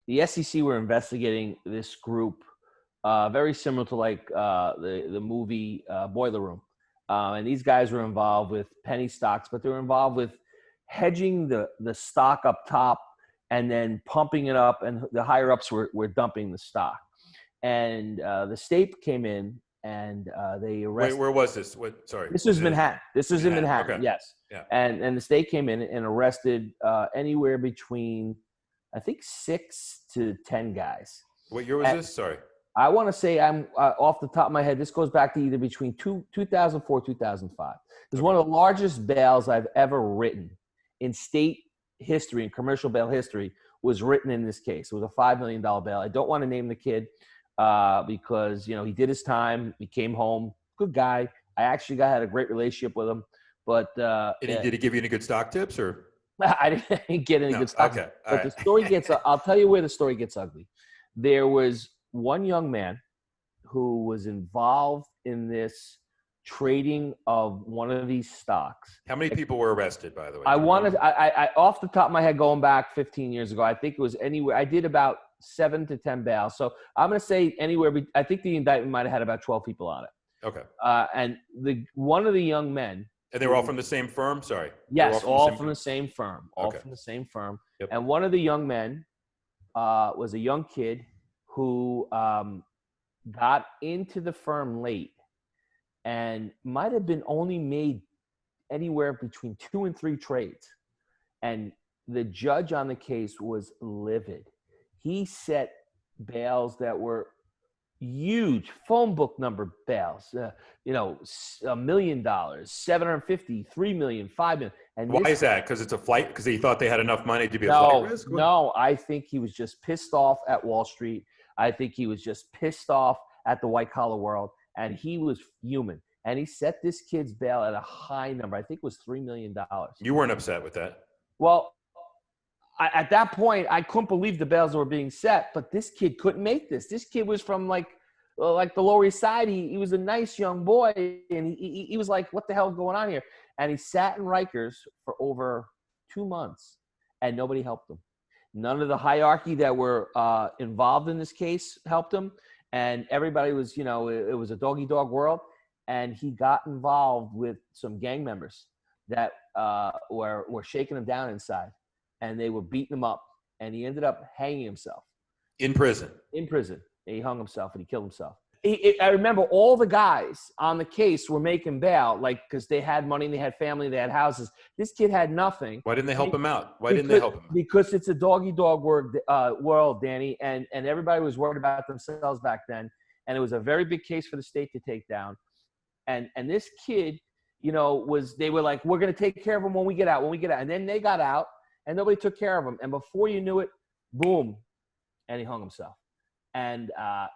the SEC were investigating this group, very similar to like the movie Boiler Room. And these guys were involved with penny stocks, but they were involved with hedging the stock up top and then pumping it up, and the higher ups were dumping the stock. And the state came in and they arrested. Wait, where was this? Sorry. This was Manhattan. This was in Manhattan, okay. yes. Yeah. And the state came in and arrested anywhere between, I think, 6 to 10 guys. What year was this? Sorry. I want to say, I'm off the top of my head, this goes back to either between 2004, 2005. It was one of the largest bails I've ever written in state history, in commercial bail history, was written in this case. It was a $5 million bail. I don't want to name the kid because, he did his time. He came home. Good guy. I actually had a great relationship with him. But did he give you any good stock tips, or? I didn't get any good stock. Okay. But the story gets, I'll tell you where the story gets ugly. There was one young man who was involved in this trading of one of these stocks. How many people were arrested, by the way? I off the top of my head, going back 15 years ago, I think it was anywhere. I did about 7 to 10 bails. So I'm going to say anywhere. I think the indictment might have had about 12 people on it. Okay. And one of the young men. And they were all from the same firm? Sorry. Yes, all from the same firm. All Okay. from the same firm. Yep. And one of the young men was a young kid who got into the firm late and might have been only made anywhere between 2 and 3 trades. And the judge on the case was livid. He set bails that were huge, phone book number bails, $1 million, 750, 3 million, 5 million. And why is that? Because it's a flight? Because he thought they had enough money to be a flight risk? No, I think he was just pissed off at Wall Street. I think he was just pissed off at the white collar world, and he was fuming. And he set this kid's bail at a high number. I think it was $3 million. You weren't upset with that? Well, at that point, I couldn't believe the bails were being set, but this kid couldn't make this. This kid was from like the Lower East Side. He was a nice young boy, and he was like, what the hell is going on here? And he sat in Rikers for over 2 months, and nobody helped him. None of the hierarchy that were involved in this case helped him, and everybody was, it was a dog-eat-dog world, and he got involved with some gang members that were shaking him down inside. And they were beating him up, and he ended up hanging himself. In prison? In prison. And he hung himself, and he killed himself. I remember all the guys on the case were making bail, because they had money, and they had family, they had houses. This kid had nothing. Why didn't they help him out? Because it's a dog-eat-dog world, Danny, and everybody was worried about themselves back then. And it was a very big case for the state to take down. And this kid, they were like, we're going to take care of him when we get out. And then they got out. And nobody took care of him. And before you knew it, boom, and he hung himself. And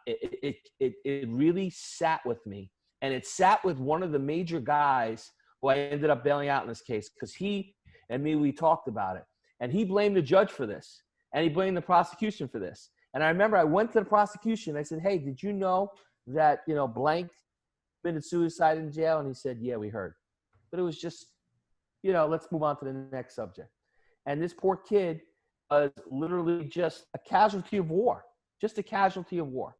it really sat with me. And it sat with one of the major guys who I ended up bailing out in this case, because he and me, we talked about it. And he blamed the judge for this. And he blamed the prosecution for this. And I remember I went to the prosecution. I said, hey, did you know that, blank committed suicide in jail? And he said, yeah, we heard. But it was just, let's move on to the next subject. And this poor kid was literally just a casualty of war,